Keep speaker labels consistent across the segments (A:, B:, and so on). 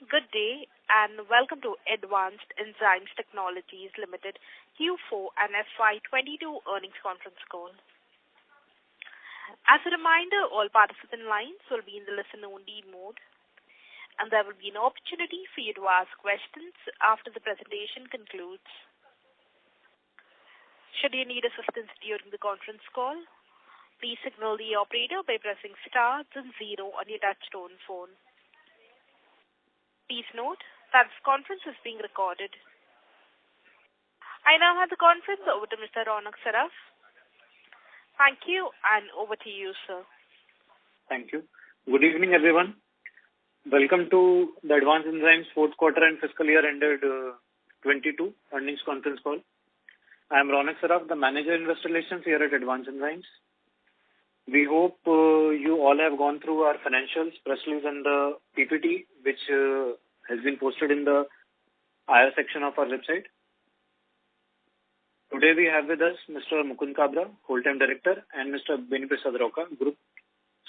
A: Good day, and welcome to Advanced Enzymes Technologies Limited Q4 and FY2022 earnings conference call. As a reminder, all participant lines will be in the listen-only mode, and there will be an opportunity for you to ask questions after the presentation concludes. Should you need assistance during the conference call, please signal the operator by pressing star then 0 on your touchtone phone. Please note that this conference is being recorded. I now hand the conference over to Mr. Ronak Saraf. Thank you, and over to you, sir.
B: Thank you. Good evening, everyone. Welcome to the Advanced Enzymes fourth quarter and fiscal year ended 22 earnings conference call. I am Ronak Saraf, the Manager Investor Relations here at Advanced Enzymes. We hope you all have gone through our financials, press release and the PPT, which has been posted in the IR section of our website. Today we have with us Mr. Mukund Kabra, Whole-Time Director, and Mr. Beni Prasad Rauka, Group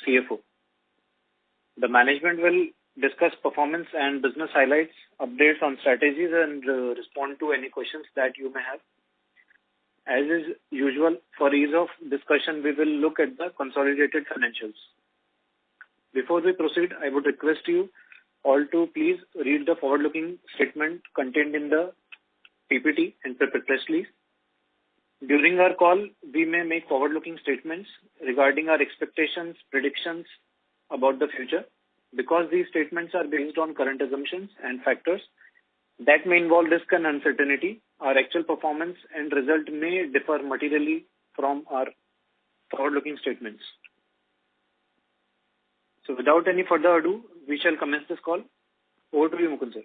B: CFO. The management will discuss performance and business highlights, updates on strategies, and respond to any questions that you may have. As is usual, for ease of discussion, we will look at the consolidated financials. Before we proceed, I would request you all to please read the forward-looking statement contained in the PPT and press release. During our call, we may make forward-looking statements regarding our expectations, predictions about the future. Because these statements are based on current assumptions and factors that may involve risk and uncertainty, our actual performance and result may differ materially from our forward-looking statements. So without any further ado, we shall commence this call. Over to you, Mukund sir.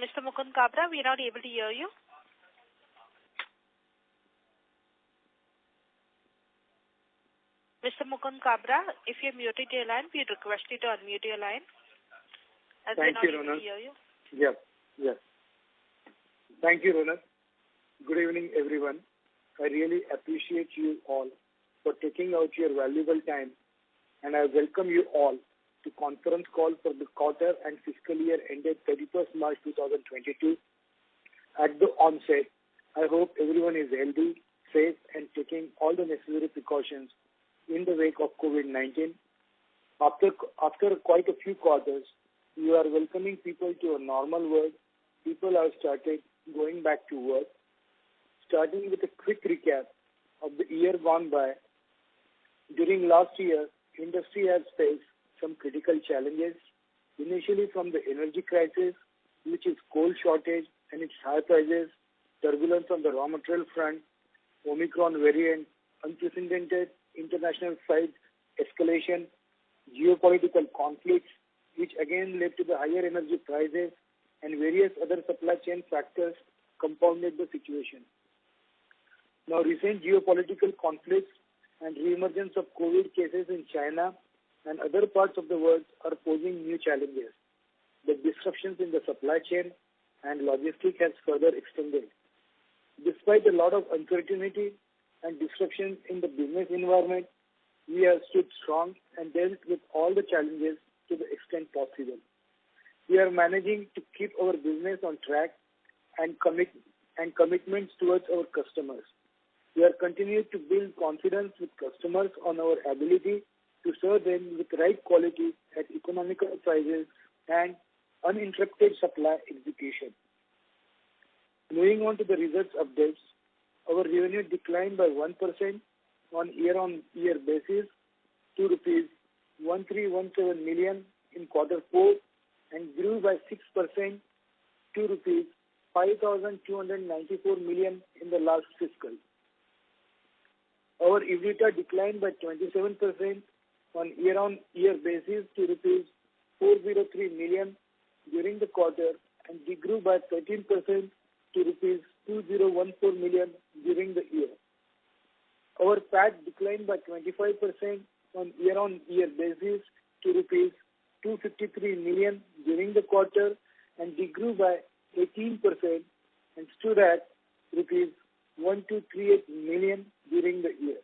A: Mr. Mukund Kabra, we are not able to hear you. Mr. Mukund Kabra, if you're muted your line, we'd request you to unmute your line. As
C: Thank you, Ronak. Yes. Thank you, Ronak. Good evening, everyone. I really appreciate you all for taking out your valuable time, and I welcome you all to conference call for the quarter and fiscal year ended 31st March 2022. At the onset, I hope everyone is healthy, safe, and taking all the necessary precautions in the wake of COVID-19. After quite a few quarters, we are welcoming people to a normal world. People have started going back to work. Starting with a quick recap of the year gone by, during last year, industry has faced some critical challenges, initially from the energy crisis, which is coal shortage and its high prices, turbulence on the raw material front, Omicron variant, unprecedented international freight escalation, geopolitical conflicts, which again led to the higher energy prices, and various other supply chain factors compounded the situation. Now, recent geopolitical conflicts and reemergence of COVID cases in China and other parts of the world are posing new challenges. The disruptions in the supply chain and logistics has further extended. Despite a lot of uncertainty and disruptions in the business environment, we have stood strong and dealt with all the challenges to the extent possible. We are managing to keep our business on track and commitments towards our customers. We are continuing to build confidence with customers on our ability to serve them with right quality at economical prices and uninterrupted supply execution. Moving on to the results updates, our revenue declined by 1% on year-on-year basis to rupees 1317 million in quarter 4 and grew by 6% to rupees 5,294 million in the last fiscal. Our EBITDA declined by 27% on year-on-year basis to rupees 403 million during the quarter and degrew by 13% to rupees 2014 million during the year. Our PAT declined by 25% on year-on-year basis to rupees 253 million during the quarter and degrew by 18% and stood at rupees 1238 million during the year.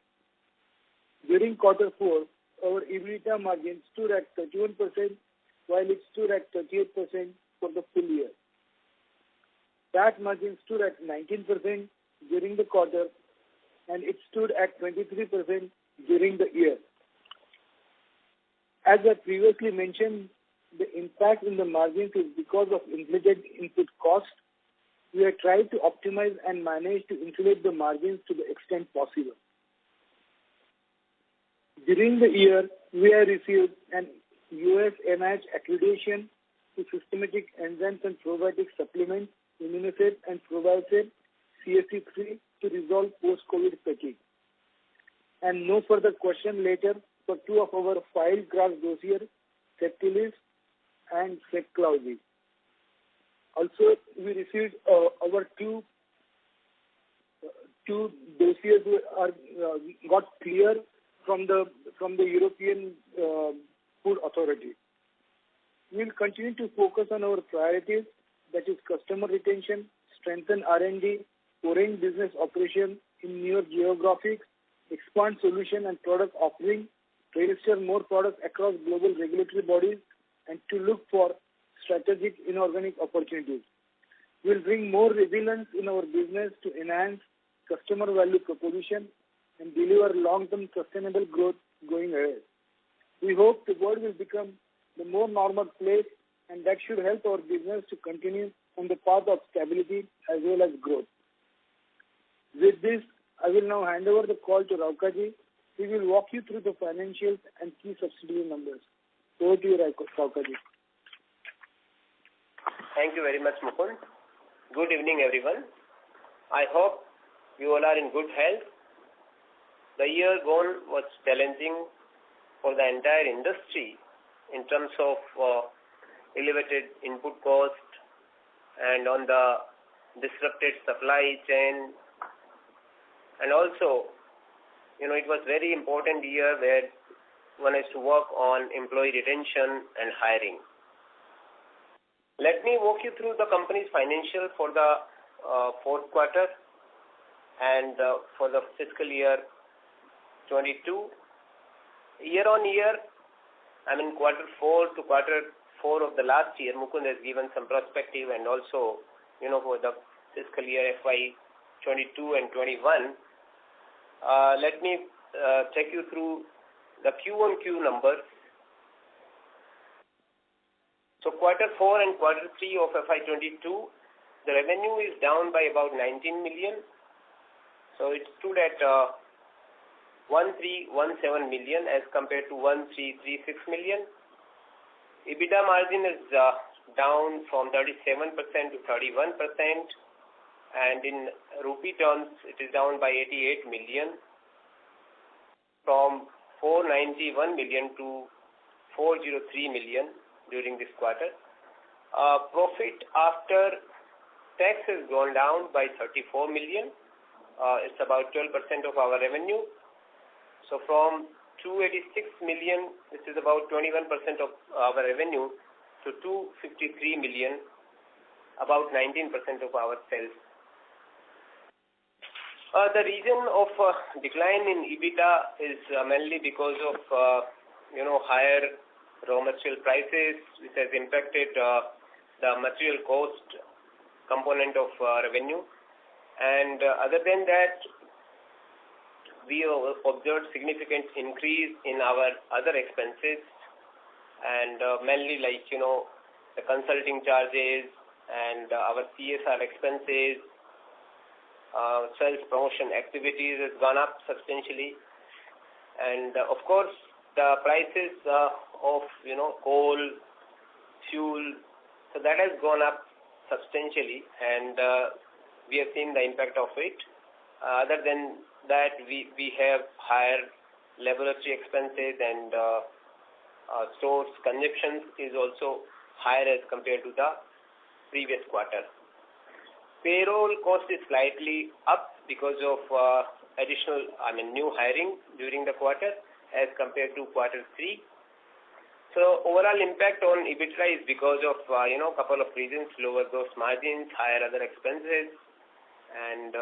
C: During quarter 4, our EBITDA margin stood at 31%, while it stood at 38% for the full year. PAT margin stood at 19% during the quarter, and it stood at 23% during the year. As I previously mentioned, the impact in the margins is because of inflated input cost. We have tried to optimize and manage to insulate the margins to the extent possible. During the year, we have received an US NIH accreditation to systematic enzymes and probiotic supplements, immunosave and probiotic CSC3 to resolve post-COVID fatigue. And no further question later for 2 of our filed cross dossiers, Septilis and Seclauzi. Also, we received our two dossiers got clear from the European Food Authority. We will continue to focus on our priorities, that is customer retention, strengthen R&D, foreign business operation in newer geographies, expand solution and product offering, register more products across global regulatory bodies, and to look for strategic inorganic opportunities. We will bring more resilience in our business to enhance customer value proposition and deliver long-term sustainable growth going ahead. We hope the world will become the more normal place, and that should help our business to continue on the path of stability as well as growth. With this, I will now hand over the call to Raukaji. He will walk you through the financials and key subsidiary numbers. Over to you, Raukaji.
D: Thank you very much, Mukund. Good evening, everyone. I hope you all are in good health. The year gone was challenging for the entire industry in terms of elevated input cost and on the disrupted supply chain. And also, it was very important year where one has to work on employee retention and hiring. Let me walk you through the company's financial for the fourth quarter and for the fiscal year 22. Year on year, quarter 4 to quarter 4 of the last year, Mukund has given some perspective, and also, for the fiscal year FY22 and 21. Let me take you through the Q1Q numbers. So quarter 4 and quarter 3 of FY22, the revenue is down by about 19 million. So it stood at 1317 million as compared to 1336 million. EBITDA margin is down from 37% to 31%, and in rupee terms, it is down by 88 million from 491 million to 403 million during this quarter. Profit after tax has gone down by 34 million. It's about 12% of our revenue. So from 286 million, which is about 21% of our revenue, to 253 million, about 19% of our sales. The reason of decline in EBITDA is mainly because of higher raw material prices, which has impacted the material cost component of revenue. And other than that, we observed significant increase in our other expenses, and mainly the consulting charges and our CSR expenses, sales promotion activities has gone up substantially. And of course, the prices of coal, fuel, so that has gone up substantially, and we have seen the impact of it. Other than that, we have higher laboratory expenses, and stores consumption is also higher as compared to the previous quarter. Payroll cost is slightly up because of additional, new hiring during the quarter as compared to quarter 3. So overall impact on EBITDA is because of couple of reasons: lower gross margins, higher other expenses, and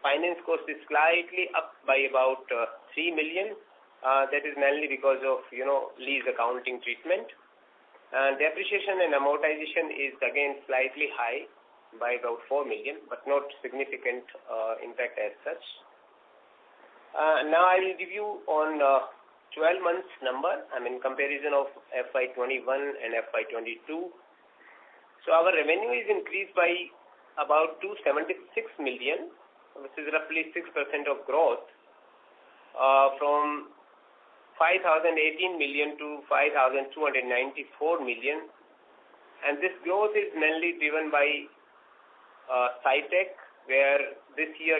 D: finance cost is slightly up by about 3 million That is mainly because of, lease accounting treatment. And depreciation and amortization is again slightly high by about 4 million, but not significant impact as such. Now I will give you on 12 months number, comparison of FY21 and FY22. So our revenue is increased by about 276 million, which is roughly 6% of growth, from 5,018 million to 5,294 million. And this growth is mainly driven by SciTech, where this year,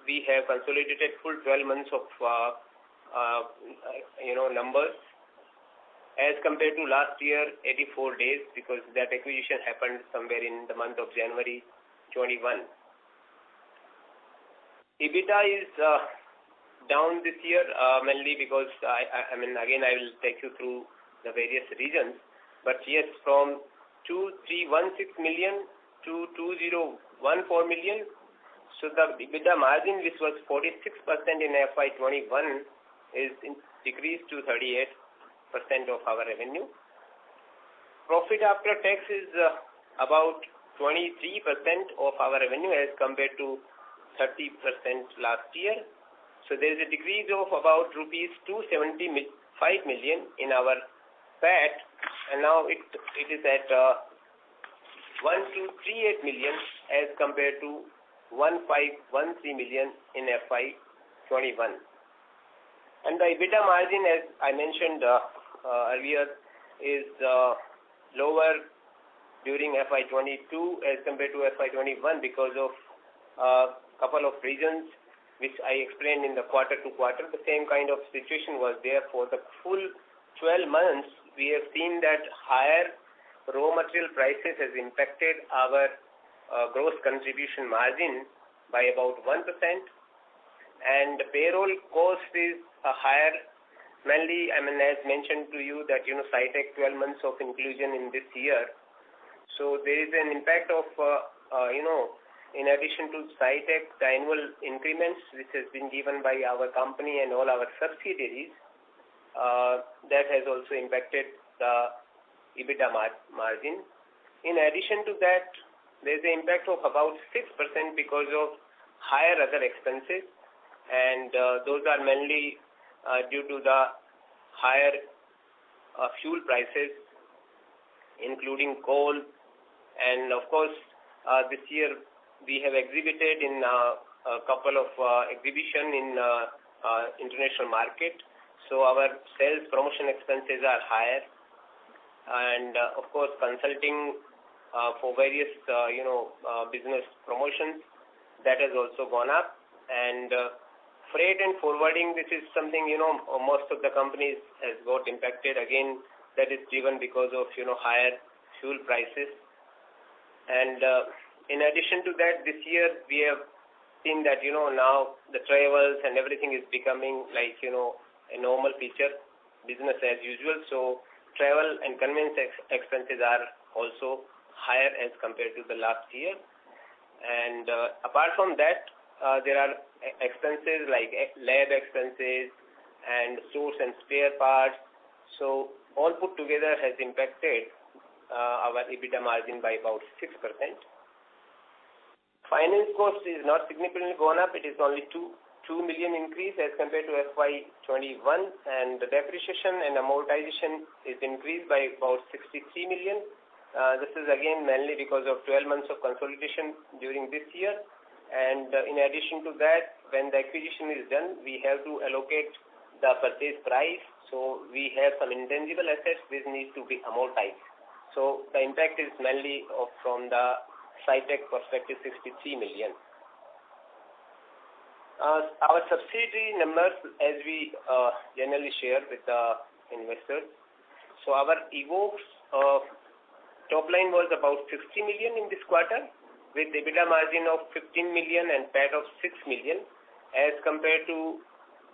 D: we have consolidated full 12 months of, numbers as compared to last year, 84 days, because that acquisition happened somewhere in the month of January 21. EBITDA is down this year, mainly because, again, I will take you through the various reasons. But yes, from 2,316 million to 2,014 million, so the EBITDA margin, which was 46% in FY21, is decreased to 38% of our revenue. Profit after tax is about 23% of our revenue as compared to 30% last year. So there is a decrease of about rupees 275 million in our PAT, and now it is at 1,238 million as compared to 1,513 million in FY21. And the EBITDA margin, as I mentioned earlier, is lower during FY22 as compared to FY21 because of a couple of reasons which I explained in the quarter to quarter. The same kind of situation was there for the full 12 months. We have seen that higher raw material prices has impacted our gross contribution margin by about 1%, and the payroll cost is higher, mainly, as mentioned to you that, SciTech 12 months of inclusion in this year. So there is an impact of, in addition to SciTech, the annual increments which has been given by our company and all our subsidiaries, that has also impacted the EBITDA margin. In addition to that, there is an impact of about 6% because of higher other expenses, and those are mainly due to the higher fuel prices, including coal. And of course, this year we have exhibited in a couple of exhibition in international market, so our sales promotion expenses are higher, and of course consulting for various business promotions, that has also gone up. And freight and forwarding, this is something most of the companies has got impacted. Again, that is driven because of higher fuel prices. And in addition to that, this year we have seen that now the travels and everything is becoming like a normal feature, business as usual. So travel and conveyance expenses are also higher as compared to the last year. And apart from that, there are expenses like lab expenses and source and spare parts. So all put together has impacted our EBITDA margin by about 6%. Finance cost is not significantly gone up. It is only 2 million increase as compared to FY21, and the depreciation and amortization is increased by about 63 million. This is again mainly because of 12 months of consolidation during this year. And in addition to that, when the acquisition is done, we have to allocate the purchase price. So we have some intangible assets which need to be amortized. So the impact is mainly from the SciTech perspective, 63 million. Our subsidiary numbers, as we generally share with the investors. So our Evox top line was about 60 million in this quarter, with EBITDA margin of 15 million and PAT of 6 million, as compared to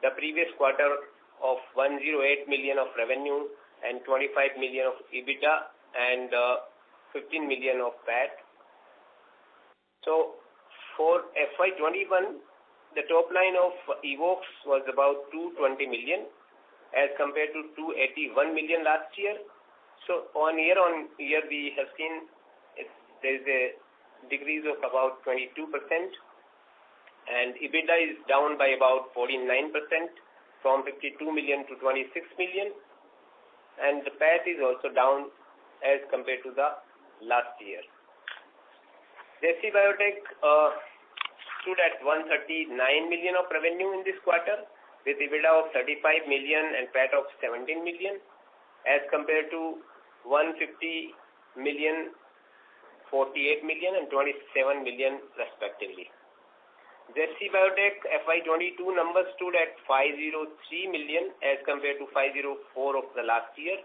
D: the previous quarter of 108 million of revenue and 25 million of EBITDA and 15 million of PAT. So for FY21, the top line of Evox was about 220 million, as compared to 281 million last year. So on year we have seen there is a decrease of about 22%, and EBITDA is down by about 49% from 52 million to 26 million, and the PAT is also down as compared to the last year. JC Biotech stood at 139 million of revenue in this quarter, with EBITDA of 35 million and PAT of 17 million, as compared to 150 million, 48 million and 27 million respectively. JC Biotech FY22 numbers stood at 503 million as compared to 504 of the last year,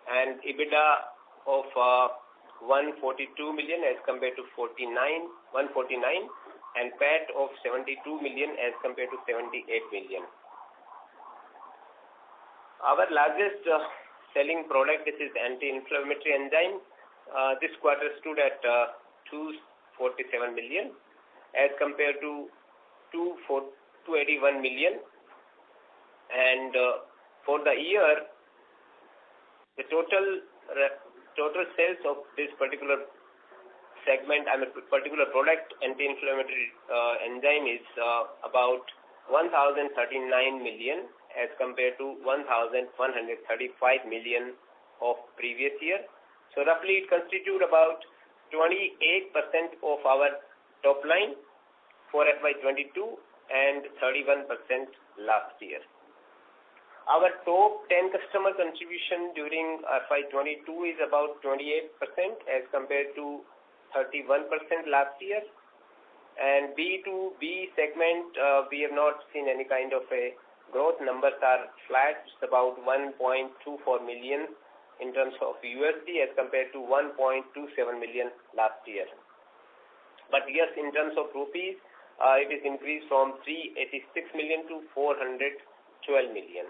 D: and EBITDA of 142 million as compared to 149, and PAT of 72 million as compared to 78 million. Our largest selling product, this is anti-inflammatory enzyme. This quarter stood at 247 million as compared to 281 million, and for the year the total sales of this particular segment, particular product, anti-inflammatory enzyme, is about 1,039 million as compared to 1,135 million of previous year. So roughly it constitutes about 28% of our top line for FY22 and 31% last year. Our top 10 customer contribution during FY22 is about 28% as compared to 31% last year. And B2B segment, we have not seen any kind of a growth. Numbers are flat. It's about 1.24 million in terms of USD as compared to 1.27 million last year. But yes, in terms of rupees, it is increased from 386 million to 412 million.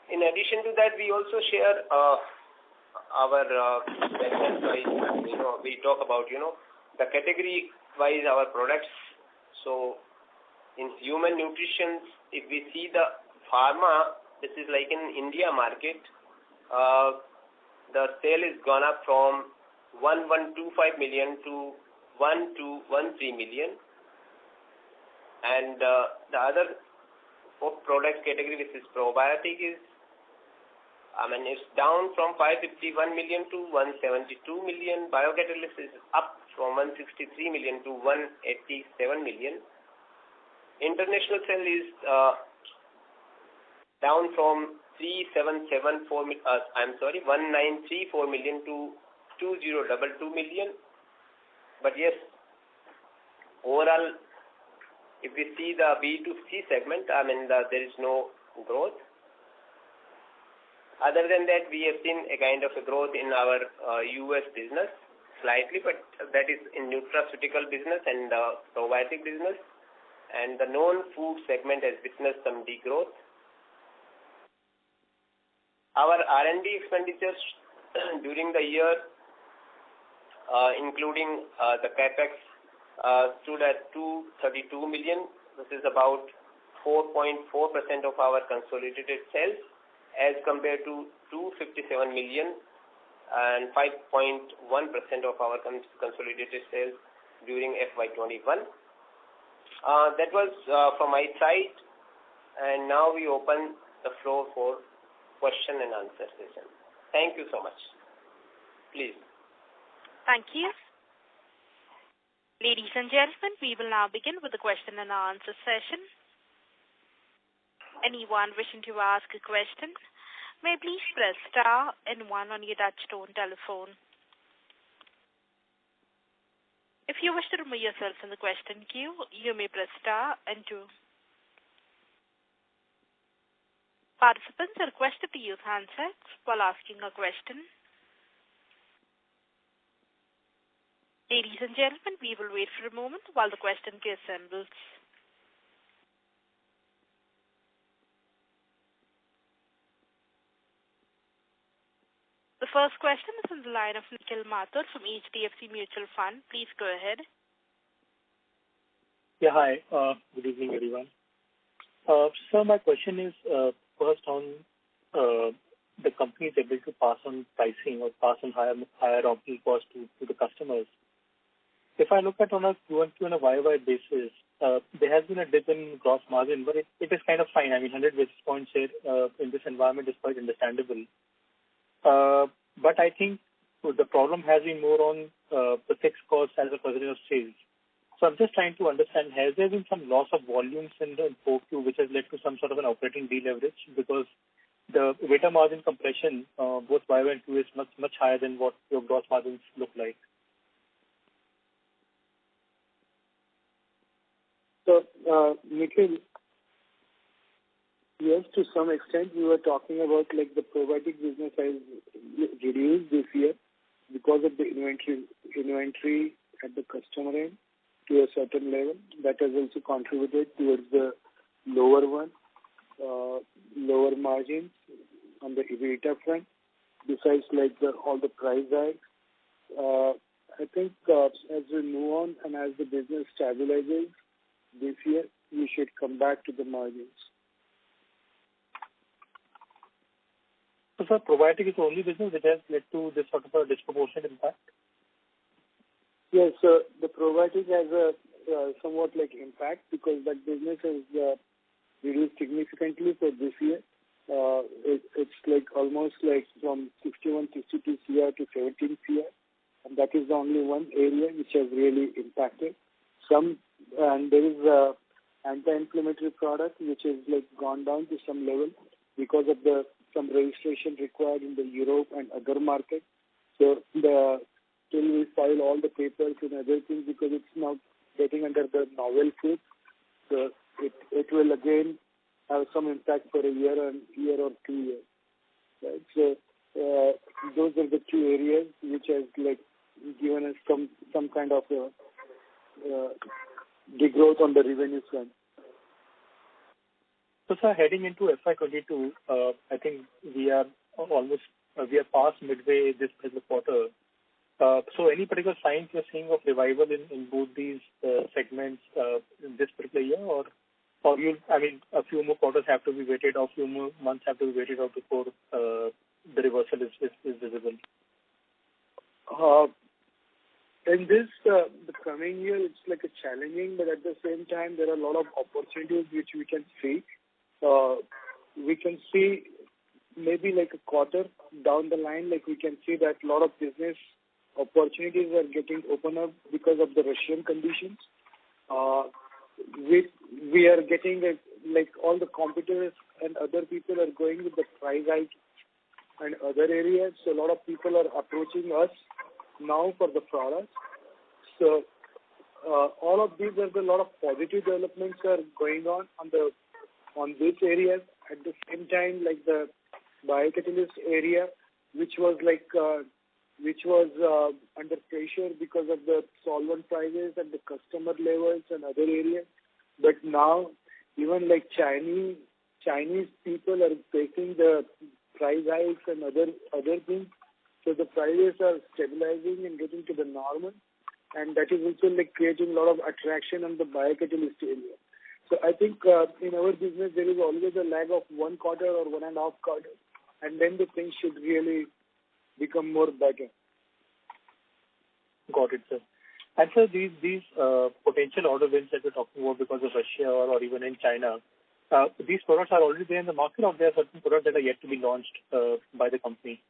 D: In addition to that, we also share our segment-wise, we talk about, the category-wise our products. So in human nutrition, if we see the pharma, this is like in India market, the sale is gone up from 1125 million to 1213 million, and the other product category, which is probiotic, is it's down from 551 million to 172 million. Biocatalyst is up from 163 million to 187 million. International sale is down from 1934 million to 2022 million. But yes, overall, if we see the B2C segment, there is no growth. Other than that, we have seen a kind of a growth in our US business slightly, but that is in nutraceutical business and probiotic business, and the non-food segment has witnessed some degrowth. Our R&D expenditures during the year, including the capex, stood at 232 million. This is about 4.4% of our consolidated sales, as compared to 257 million and 5.1% of our consolidated sales during FY21. That was from my side, and now we open the floor for question and answer session. Thank you so much. Please.
A: Thank you. Ladies and gentlemen, we will now begin with the question and answer session. Anyone wishing to ask a question may please press star and 1 on your touchtone telephone. If you wish to remove yourself from the question queue, you may press star and 2. Participants are requested to use handsets while asking a question. Ladies and gentlemen, we will wait for a moment while the question queue assembles. The first question is on the line of Nikhil Mathur from HDFC Mutual Fund. Please go ahead.
E: Yeah, hi. Good evening, everyone.
B: Sir, my question is first on the company's ability to pass on pricing or pass on higher raw material cost to the customers. If I look at on a Q1Q and a YY basis, there has been a dip in gross margin, but it is kind of fine. I mean, 100 basis points here in this environment is quite understandable. But I think the problem has been more on the fixed costs as a percentage of sales. So I'm just trying to understand, has there been some loss of volumes in the 4Q which has led to some sort of an operating deleverage? Because the EBITDA margin compression, both YY and Q, is much higher than what your gross margins look like.
C: So, Nikhil, yes, to some extent, we were talking about like the probiotic business has reduced this year because of the inventory at the customer end to a certain level. That has also contributed towards the lower margins on the EBITDA front. Besides, like all the price hikes, I think as we move on and as the business stabilizes this year, we should come back to the margins.
B: So, sir, probiotic is the only business that has led to this sort of a disproportionate impact?
C: Yes, so the probiotic has a somewhat like impact because that business has reduced significantly for this year. It's like almost like from 61, 62 CR to 17 CR, and that is the only one area which has really impacted. And there is a anti-inflammatory product which has like gone down to some level because of some registration required in the Europe and other markets. So till we file all the papers and other things, because it's now getting under the novel food, so it will again have some impact for a year or 2 years. Right? So those are the two areas which has like given us some kind of degrowth on the revenue front.
B: So, sir, heading into FY22, I think we are past midway this quarter. So, any particular signs you're seeing of revival in both these segments in this particular year, or a few more quarters have to be waited, or a few more months have to be waited out before the reversal is visible?
C: In this, the coming year, it's like a challenging, but at the same time, there are a lot of opportunities which we can see. We can see maybe like a quarter down the line, like we can see that a lot of business opportunities are getting opened up because of the Russian conditions. We are getting like all the competitors and other people are going with the price hike and other areas. So a lot of people are approaching us now for the products. So all of these, there's a lot of positive developments are going on these areas. At the same time, like the biocatalyst area, which was under pressure because of the solvent prices and the customer levels and other areas. But now, even like Chinese people are taking the price hikes and other things. So the prices are stabilizing and getting to the normal. And that is also like creating a lot of attraction on the biocatalyst area. So I think in our business, there is always a lag of 1 quarter or 1.5 quarters. And then the things should really become more better.
B: Got it, sir. And sir, these potential order wins that we're talking about because of Russia or even in China, these products are already there in the market, or there are certain products that are yet to be launched by the company?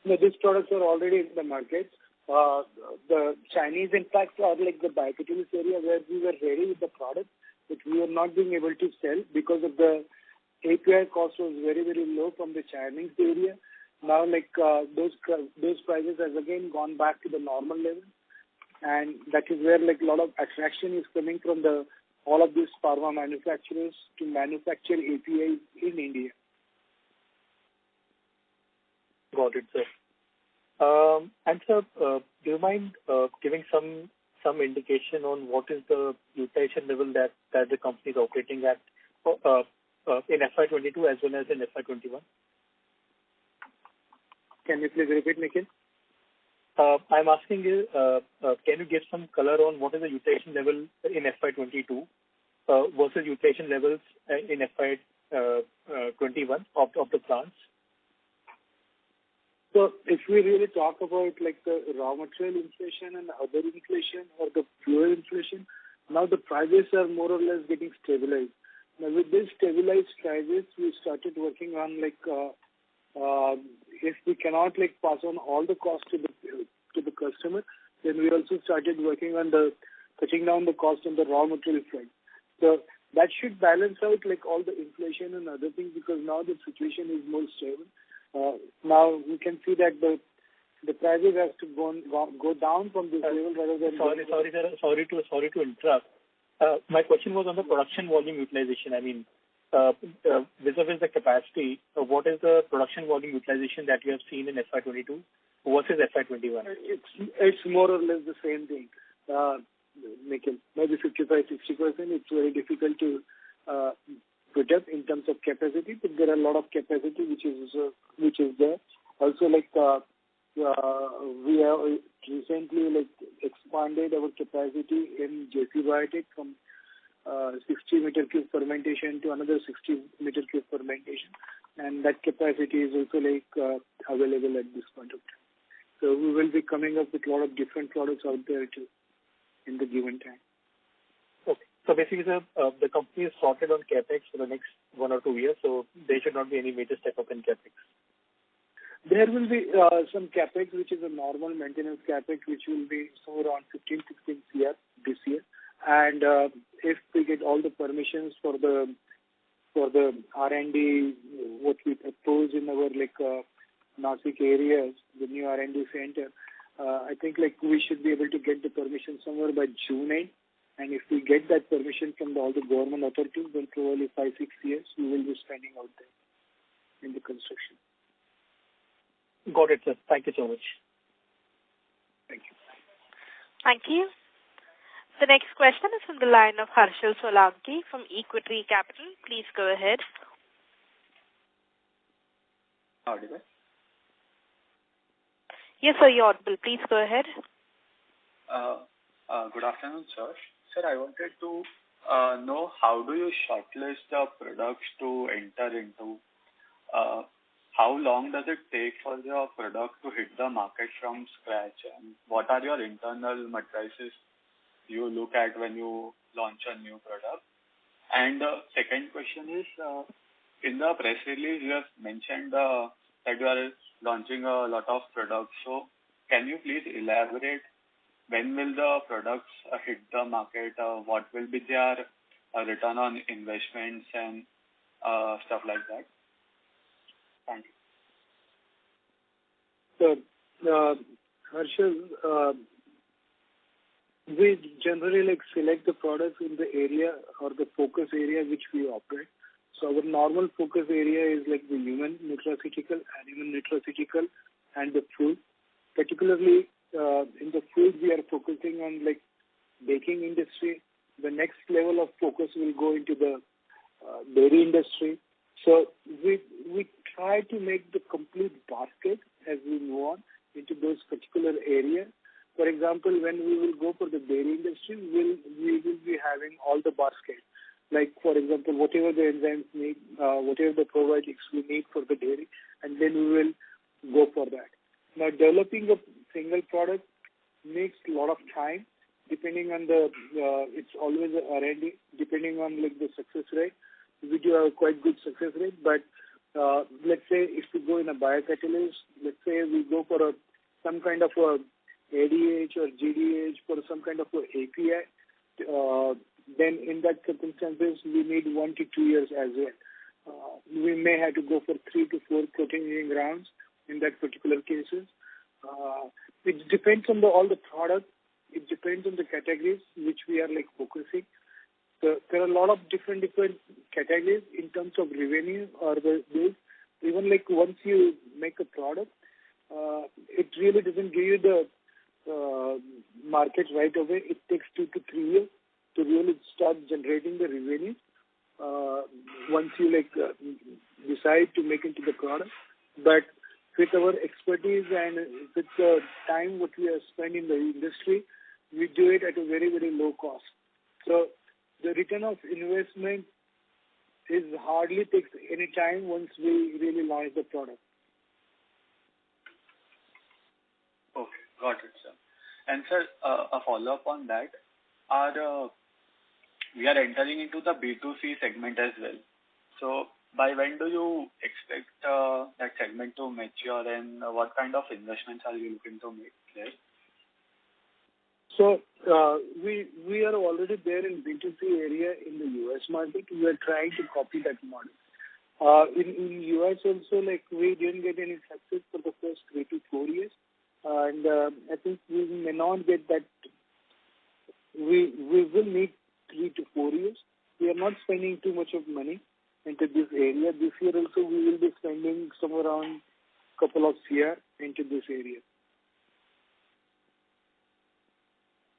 C: No, these products are already in the market. The Chinese impacts are like the biocatalyst area where we were ready with the product, but we were not being able to sell because of the API cost was very, very low from the Chinese area. Now, like those prices has again gone back to the normal level, and that is where like a lot of attraction is coming from all of these pharma manufacturers to manufacture APIs in India.
B: Got it, sir. And sir, do you mind giving some indication on what is the utilization level that the company is operating at in FY22 as well as in FY21?
C: Can you please repeat, Nikhil?
B: I'm asking you, can you give some color on what is the utilization level in FY22
E: versus utilization levels in FY21 of the plants?
C: So if we really talk about like the raw material inflation and other inflation or the fuel inflation, now the prices are more or less getting stabilized. Now with this stabilized prices, we started working on like if we cannot like pass on all the cost to the customer, then we also started working on the cutting down the cost on the raw material front. So that should balance out like all the inflation and other things, because now the situation is more stable. Now we can see that the prices has to go down from this level rather than.
E: Sorry to interrupt. My question was on the production volume utilization. I mean, vis-a-vis the capacity, what is the production volume utilization that you have seen in FY22 versus FY21?
C: It's more or less the same thing, Nikhil. Maybe 55-60%. It's very difficult to put up in terms of capacity, but there are a lot of capacity which is there. Also, like we have recently like expanded our capacity in JC Biotech from 60 meter cube fermentation to another 60 meter cube fermentation, and that capacity is also like available at this point of time. So we will be coming up with a lot of different products out there too in the given time.
E: Okay. So basically, the company is sorted on capex for the next 1 or 2 years, so there should not be any major step up in capex.
C: There will be some capex, which is a normal maintenance capex, which will be somewhere around 15-16 CR this year. And if we get all the permissions for the R&D, what we propose in our like Nasik areas, the new R&D center, I think like we should be able to get the permission somewhere by June 8. And if we get that permission from all the government authorities, then probably 5-6 years we will be spending out there in the construction.
E: Got it, sir. Thank you so much.
C: Thank you.
A: Thank you. The next question is from the line of Harshal Solanki from Equity Capital. Please go ahead.
F: Audible?
A: Yes, sir, you're audible. Please go ahead.
F: Good afternoon, sir. Sir, I wanted to know how do you shortlist the products to enter into? How long does it take for your product to hit the market from scratch? And what are your internal matrices you look at when you launch a new product? And the second question is, in the press release, you have mentioned that you are launching a lot of products. So can you please elaborate when will the products hit the market? What will be their return on investments and stuff like that? Thank you.
C: So, Harshal, we generally like select the products in the area or the focus area which we operate. So our normal focus area is like the human nutraceutical, animal nutraceutical, and the food. Particularly in the food, we are focusing on like baking industry. The next level of focus will go into the dairy industry. So we try to make the complete basket as we move on into those particular areas. For example, when we will go for the dairy industry, we will be having all the basket. Like, for example, whatever the enzymes need, whatever the probiotics we need for the dairy, and then we will go for that. Now, developing a single product makes a lot of time, depending on the, it's always a R&D, depending on like the success rate. We do have a quite good success rate, but let's say if we go in a biocatalyst, let's say we go for some kind of a ADH or GDH for some kind of a API, then in that circumstances, we need 1 to 2 years as well. We may have to go for 3 to 4 protein engineering rounds in that particular cases. It depends on all the products. It depends on the categories which we are like focusing. So there are a lot of different categories in terms of revenue or the this. Even like once you make a product, it really doesn't give you the market right away. It takes 2 to 3 years to really start generating the revenue. Once you like decide to make into the product, but with our expertise and with the time what we have spent in the industry, we do it at a very, very low cost. So the return of investment is hardly takes any time once we really launch the product.
F: Okay, got it, sir. And sir, a follow-up on that, we are entering into the B2C segment as well. So by when do you expect that segment to mature, and what kind of investments are you looking to make there?
C: So we are already there in B2C area in the US market. We are trying to copy that model. In US also, like, we didn't get any success for the first 3 to 4 years, and I think we may not get that. We will need 3 to 4 years. We are not spending too much of money into this area. This year also we will be spending somewhere around couple of CR into this area.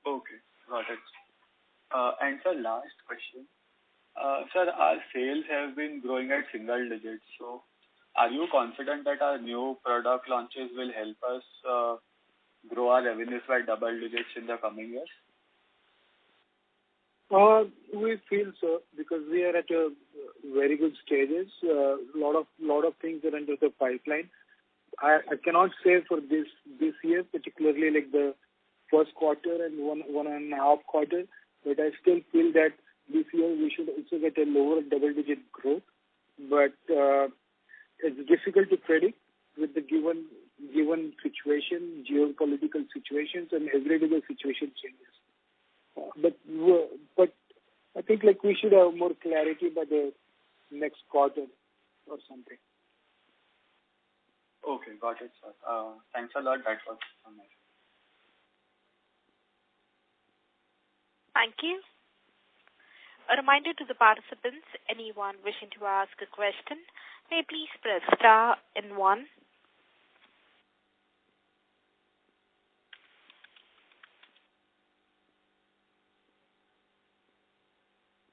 F: Okay, got it. And sir, last question. Sir, our sales have been growing at single digits. So are you confident that our new product launches will help us grow our revenues by double digits in the coming years?
C: We feel so, because we are at a very good stages. Lot of things are under the pipeline. I cannot say for this year, particularly like the first quarter and one and a half quarter, but I still feel that this year we should also get a lower double-digit growth. But it's difficult to predict with the given situation, geopolitical situations, and every day the situation changes. But I think like we should have more clarity by the next quarter or something.
F: Okay, got it, sir. Thanks a lot. That was from my side.
A: Thank you. A reminder to the participants, anyone wishing to ask a question, may please press star and 1.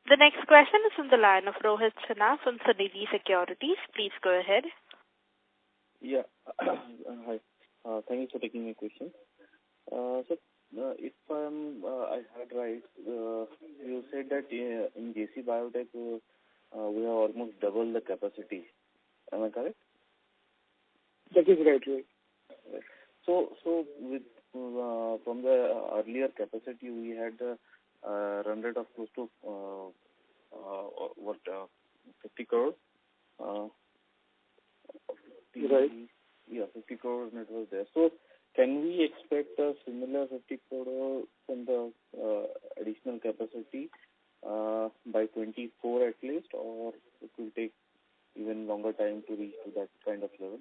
A: The next question is on the line of Rohit Sinha from Sunidhi Securities. Please go ahead.
G: Yeah. Hi. Thank you for taking my question. So, if I heard right, you said that in JC Biotech we have almost double the capacity. Am I correct?
C: That is right. Right.
G: So with from the earlier capacity, we had run rate of close to 50 crores.
C: Right.
G: Yeah, 50 crores net was there. So can we expect a similar 50 crore from the additional capacity by 24 at least, or it will take even longer time to reach to that kind of level?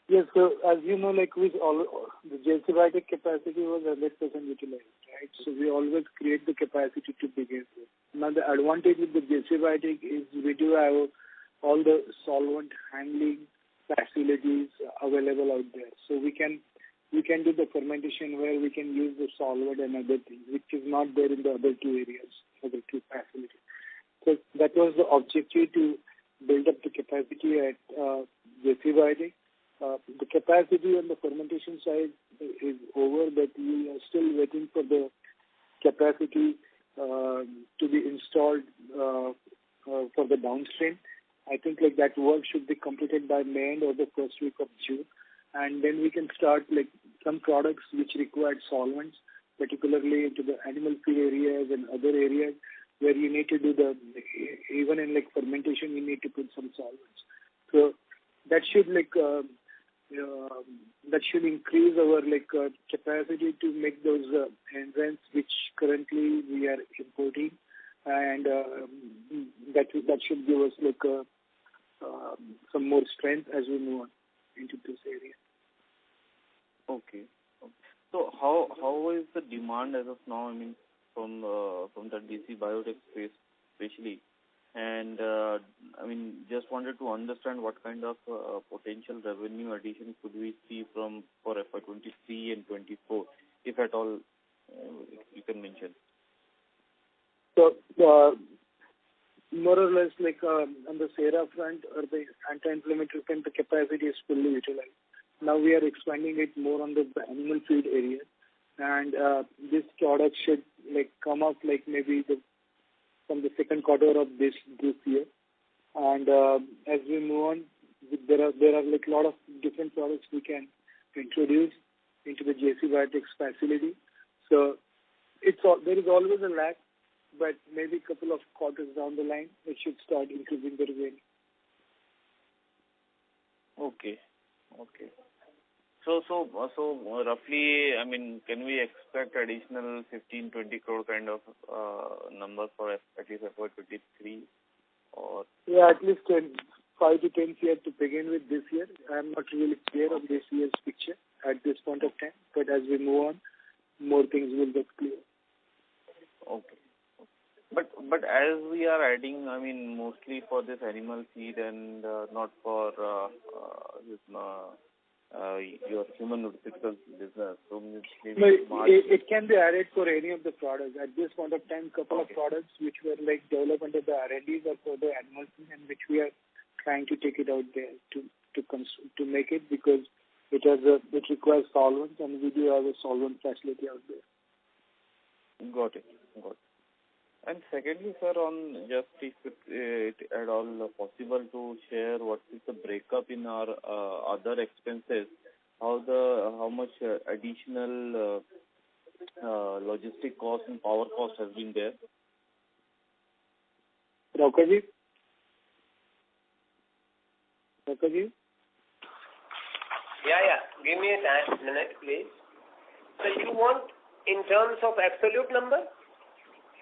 C: Yes, so as you know, like with all the JC Biotech capacity was 100% utilized, right? So we always create the capacity to begin with. Now the advantage with the JC Biotech is we do have all the solvent handling facilities available out there. So we can do the fermentation where we can use the solvent and other things, which is not there in the other two areas, other two facilities. So that was the objective, to build up the capacity at JC Biotech. The capacity on the fermentation side is over, but we are still waiting for the capacity to be installed for the downstream. I think like that work should be completed by May end or the first week of June, and then we can start like some products which require solvents, particularly into the animal feed areas and other areas where you need to do even in like fermentation you need to put some solvents. So that should that should increase our capacity to make those enzymes which currently we are importing, and that should give us some more strength as we move on into this area.
G: Okay. So how is the demand as of now? I mean, from the DC Biotech space, especially, and I mean, just wanted to understand what kind of potential revenue addition could we see for FY23 and 24, if at all you can mention.
C: So more or less on the Sera front or the anti-inflammatory front, the capacity is fully utilized. Now we are expanding it more on the animal feed area, and this product should come up maybe from the second quarter of this year. And as we move on, there are a lot of different products we can introduce into the JC Biotech's facility. So there is always a lag, but maybe a couple of quarters down the line, it should start increasing the revenue.
G: Okay. So roughly, I mean, can we expect additional 15-20 crore kind of number for at least FY23? Or
C: yeah, at least 5 to 10 years to begin with this year. I'm not really clear on this year's picture at this point of time, but as we move on, more things will get clear.
G: Okay. But as we are adding, I mean, mostly for this animal feed and not for your human nutraceutical business. So maybe
C: it can be added for any of the products. At this point of time, couple of products which were developed under the R&Ds or for the animal feed, and which we are trying to take it out there to make it, because it requires solvents, and we do have a solvent facility out there.
G: Got it. And secondly, sir, on just if it at all possible to share what is the breakup in our other expenses, how much additional logistic cost and power cost has been there?
C: Raukaji?
D: Yeah. Give me a minute, please. So you want in terms of absolute number?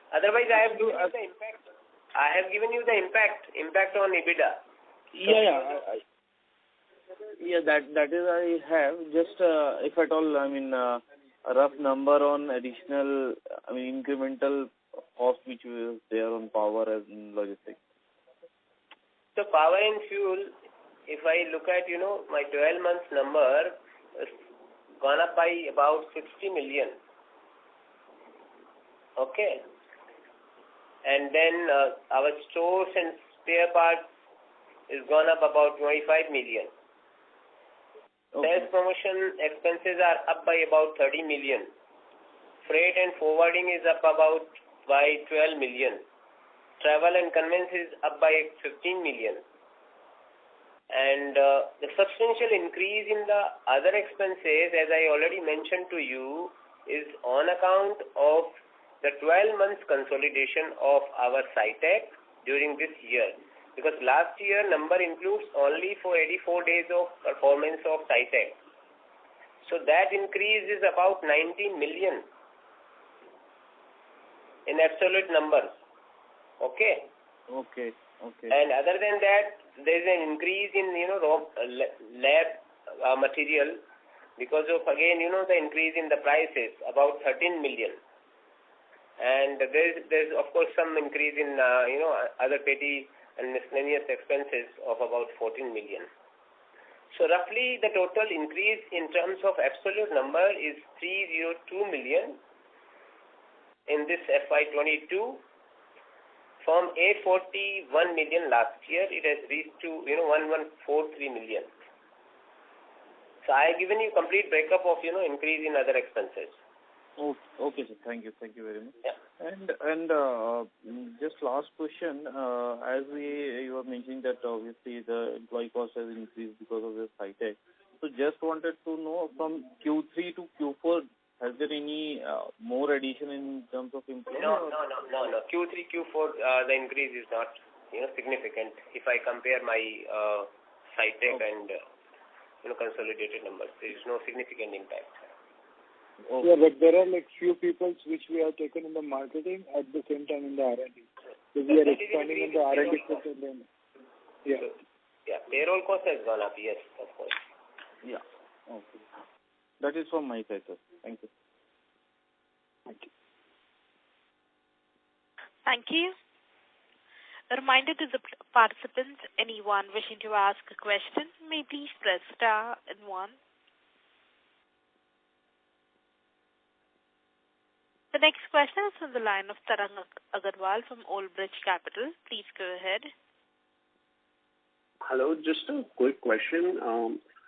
D: Otherwise, I have given you the impact. I have given you the impact on EBITDA.
G: Yeah, that is I have. Just if at all, I mean, a rough number on additional, I mean, incremental cost which was there on power and logistics.
D: So power and fuel, if I look at, my 12 months number, has gone up by about 60 million. Okay. And then our stores and spare parts is gone up about 25 million. Okay. Sales promotion expenses are up by about 30 million. Freight and forwarding is up about by 12 million. Travel and conveyance is up by 15 million. And the substantial increase in the other expenses, as I already mentioned to you, is on account of the 12 months consolidation of our SciTech during this year. Because last year number includes only for 84 days of performance of SciTech. So that increase is about 19 million in absolute numbers. Okay. And other than that, there is an increase in lab material because of again the increase in the prices, about 13 million. And there's of course some increase in other petty and miscellaneous expenses of about 14 million. So roughly the total increase in terms of absolute number is 302 million in this FY22. From 841 million last year, it has reached to 1143 million. So I have given you complete breakup of increase in other expenses.
G: Okay, sir. Thank you very much.
D: Yeah.
G: And just last question, as you were mentioning that obviously the employee cost has increased because of the SciTech. So just wanted to know from Q3 to Q4, has there any more addition in terms of employees?
D: No. Q3, Q4, the increase is not significant if I compare my SciTech and consolidated numbers. There is no significant impact.
C: Okay. Yeah, but there are few people which we have taken in the marketing at the same time in the R&D. So we are expanding in the R&D sector then. Yeah.
D: Yeah, payroll cost has gone up, yes, of course.
G: Yeah. Okay. That is from my side, sir. Thank you.
A: Thank you. A reminder to the participants, anyone wishing to ask a question, may please press star and 1. The next question is from the line of Tarang Agarwal from Old Bridge Capital. Please go ahead.
H: Hello, just a quick question.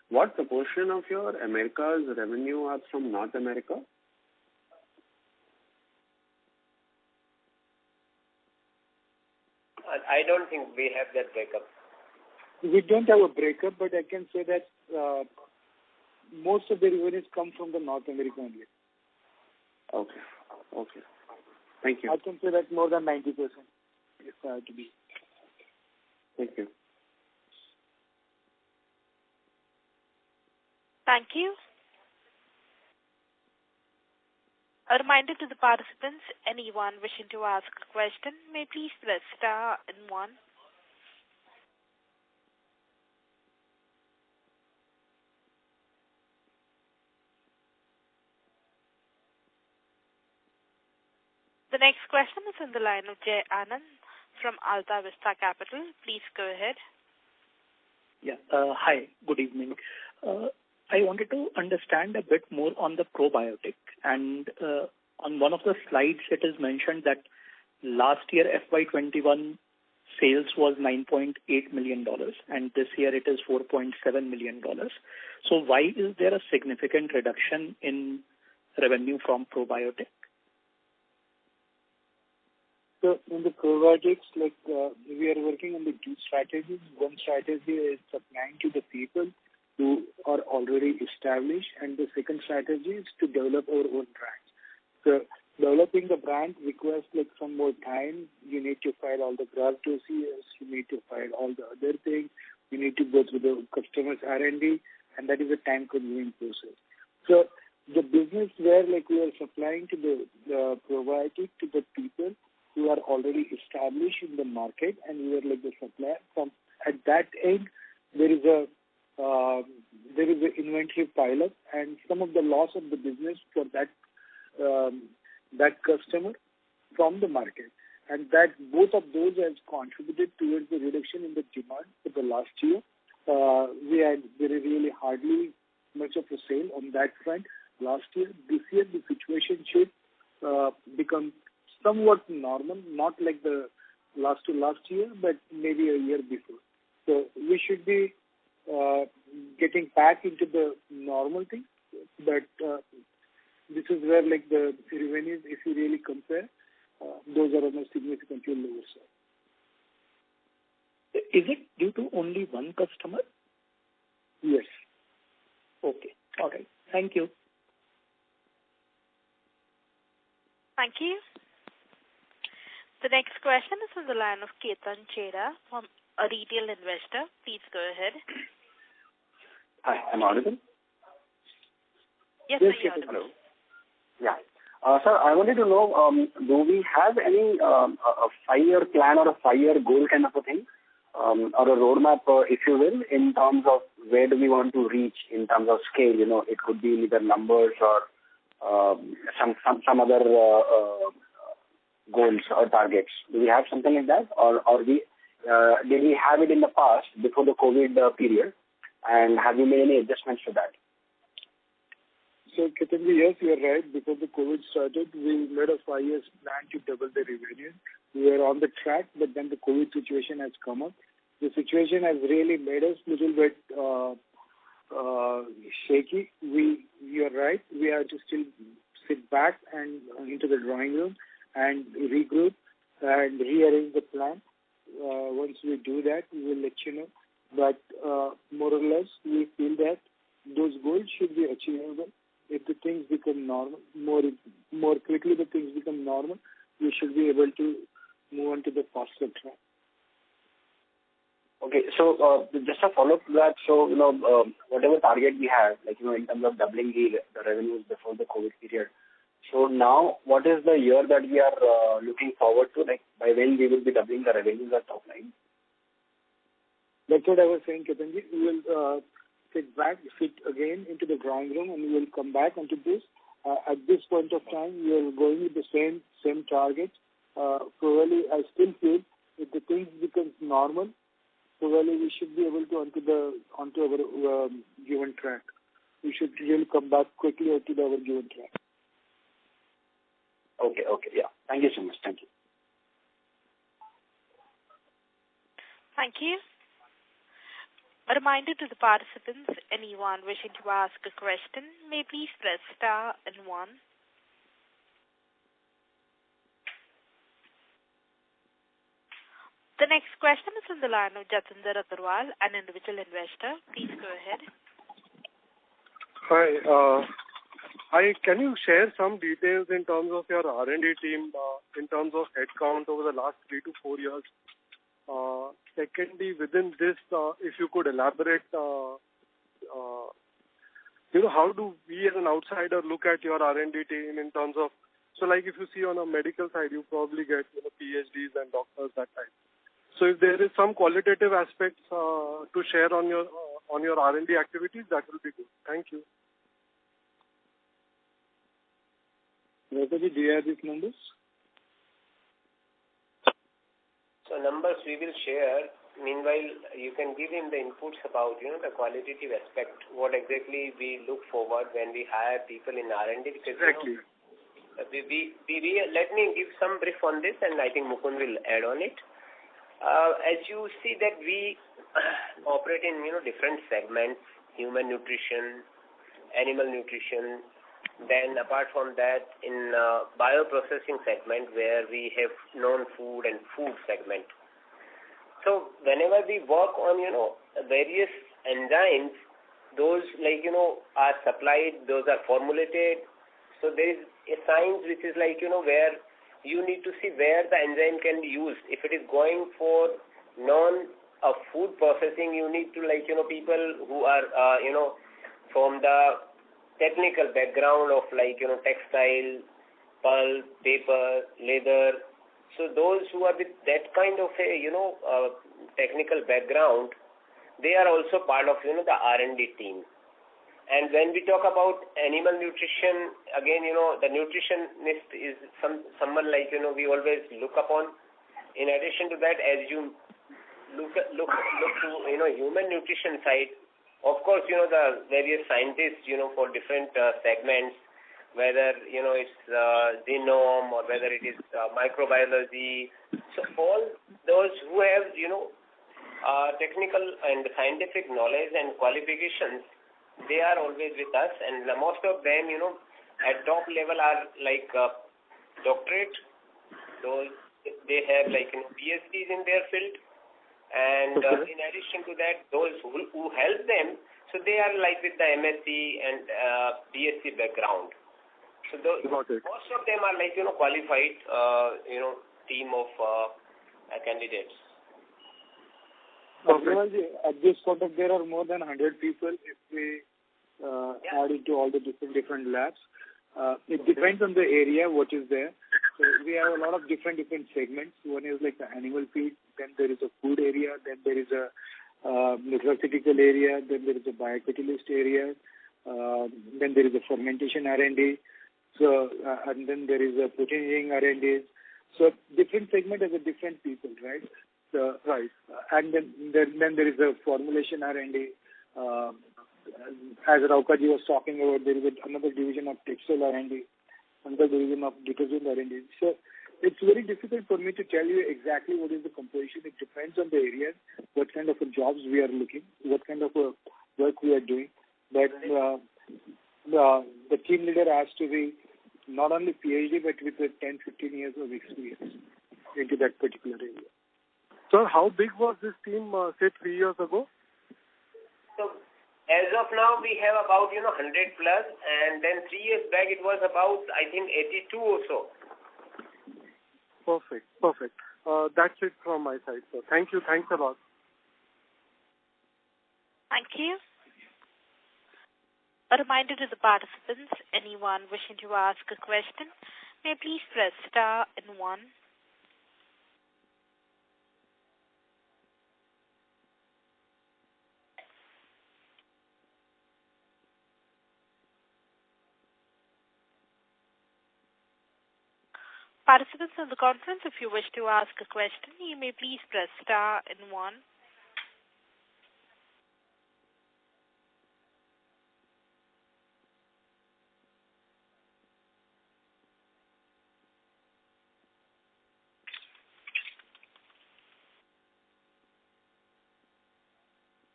H: What proportion of your America's revenue are from North America?
D: I don't think we have that breakup.
C: We don't have a breakup, but I can say that most of the revenues come from the North America only.
B: Okay. Thank you.
C: I can say that more than 90%, if I have to be.
B: Thank you.
A: Thank you. A reminder to the participants, anyone wishing to ask a question may please press star and 1. The next question is on the line of Jay Anand from Alta Vista Capital. Please go ahead.
H: Yeah. Hi, good evening. I wanted to understand a bit more on the probiotic, and on one of the slides it is mentioned that last year FY21 sales was $9.8 million and this year it is $4.7 million. So why is there a significant reduction in revenue from probiotic?
C: So in the probiotics, we are working on the 2 strategies. One strategy is supplying to the people who are already established, and the second strategy is to develop our own brands. So developing the brand requires some more time. You need to file all the draft dossiers, you need to file all the other things, you need to go through the customer's R&D, and that is a time-consuming process. So the business where we are supplying to the probiotic to the people who are already established in the market, and we are the supplier. From at that end, there is a inventory pile-up, and some of the loss of the business for that customer from the market, and that both of those has contributed towards the reduction in the demand for the last year. We had really hardly much of a sale on that front last year. This year, the situation should become somewhat normal, not like the last year, but maybe a year before. So we should be getting back into the normal thing, but this is where the revenues, if you really compare, those are on a significantly lower side.
H: Is it due to only one customer?
C: Yes.
H: Okay. All right. Thank you.
A: Thank you. The next question is on the line of Ketan Chera from a retail investor. Please go ahead.
I: Hi, I'm audible?
A: Yes, sir, you're audible.
I: Hello. Yeah. Sir, I wanted to know, do we have any a 5-year plan or a 5-year goal kind of a thing, or a roadmap, if you will, in terms of where do we want to reach in terms of scale? It could be either numbers or some other goals or targets. Do we have something like that, or did we have it in the past before the COVID period, and have you made any adjustments to that?
C: So, Ketanji, yes, you are right. Before the COVID started, we made a 5-year plan to double the revenue. We were on the track, but then the COVID situation has come up. The situation has really made us a little bit shaky. You are right. We have to still sit back and into the drawing room and regroup and rearrange the plan. Once we do that, we will let you know. But more or less, we feel that those goals should be achievable. If the things become normal, more quickly the things become normal, we should be able to move on to the faster track.
I: Okay, so just a follow-up to that. So, whatever target we have, in terms of doubling the revenues before the COVID period. So now, what is the year that we are looking forward to, by when we will be doubling the revenues at top line?
C: That's what I was saying, Ketanji. We will sit again into the drawing room, and we will come back onto this. At this point of time, we are going with the same target. Probably, I still feel if the things become normal, probably we should be able to onto our given track. We should really come back quickly onto our given track.
I: Okay, yeah. Thank you so much. Thank you.
A: Thank you. A reminder to the participants, anyone wishing to ask a question, may please press star and 1. The next question is from the line of Jatinder Agarwal, an individual investor. Please go ahead.
J: Hi. Can you share some details in terms of your R&D team, in terms of headcount over the last 3 to 4 years? Secondly, within this, if you could elaborate, how do we as an outsider look at your R&D team in terms of, so like if you see on a medical side, you probably get PhDs and doctors, that type. So if there is some qualitative aspects to share on your R&D activities, that will be good. Thank you.
C: Raghavi, do you have these numbers?
D: So numbers we will share. Meanwhile, you can give him the inputs about the qualitative aspect, what exactly we look forward when we hire people in R&D. Because,
J: exactly.
D: Let me give some brief on this, and I think Mukund will add on it. As you see that we operate in different segments: human nutrition, animal nutrition. Then apart from that, in bioprocessing segment where we have non-food and food segment. So whenever we work on various enzymes, those are supplied, those are formulated. So there is a science which is where you need to see where the enzyme can be used. If it is going for non-food processing, you need to people who are from the technical background of textile, pulp, paper, leather. So those who are with that kind of a technical background, they are also part of the R&D team. And when we talk about animal nutrition, again the nutritionist is someone we always look upon. In addition to that, as you look to human nutrition side, of course the various scientists for different segments, whether it's genome or whether it is microbiology. So all those who have technical and scientific knowledge and qualifications, they are always with us, and most of them at top level are doctorate. Those they have PhDs in their field. And in addition to that, those who help them, so they are with the MSc and BSc background. So most of them are qualified, team of candidates.
C: At this point, there are more than 100 people if we add into all the different labs. It depends on the area, what is there. So we have a lot of different segments. One is the animal feed, then there is a food area, then there is a nutraceutical area, then there is a biocatalyst area, then there is a fermentation R&D, so and then there is a protein engineering R&D. So different segment has a different people, right? So, right. And then there is a formulation R&D. As Raukaji was talking about, there is another division of textile R&D, another division of detergent R&D. So it's very difficult for me to tell you exactly what is the composition. It depends on the area, what kind of jobs we are looking, what kind of work we are doing. But the team leader has to be not only PhD, but with 10, 15 years of experience into that particular area.
J: So how big was this team, say, 3 years ago?
D: So as of now, we have about 100 plus, and then 3 years back it was about, I think, 82 or so.
J: Perfect. That's it from my side, sir. Thank you. Thanks a lot.
A: Thank you. A reminder to the participants, anyone wishing to ask a question, may please press star and 1. Participants of the conference, if you wish to ask a question, you may please press star and 1.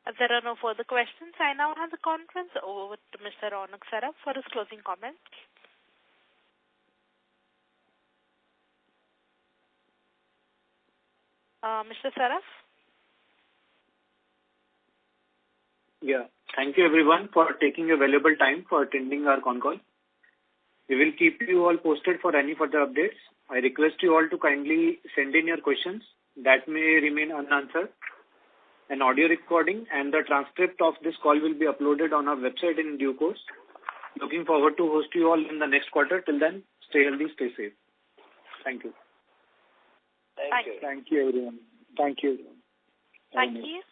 A: If there are no further questions, I now hand the conference over to Mr. Ronak Saraf for his closing comments. Mr. Saraf?
B: Yeah. Thank you everyone for taking your valuable time for attending our con call. We will keep you all posted for any further updates. I request you all to kindly send in your questions that may remain unanswered. An audio recording and the transcript of this call will be uploaded on our website in due course. Looking forward to host you all in the next quarter. Till then, stay healthy, stay safe. Thank you.
D: Thank you.
C: Thank you, everyone. Thank you.
A: Thank you.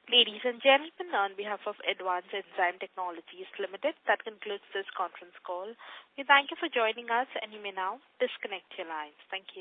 A: Ladies and gentlemen, on behalf of Advanced Enzyme Technologies Limited, that concludes this conference call. We thank you for joining us, and you may now disconnect your lines. Thank you.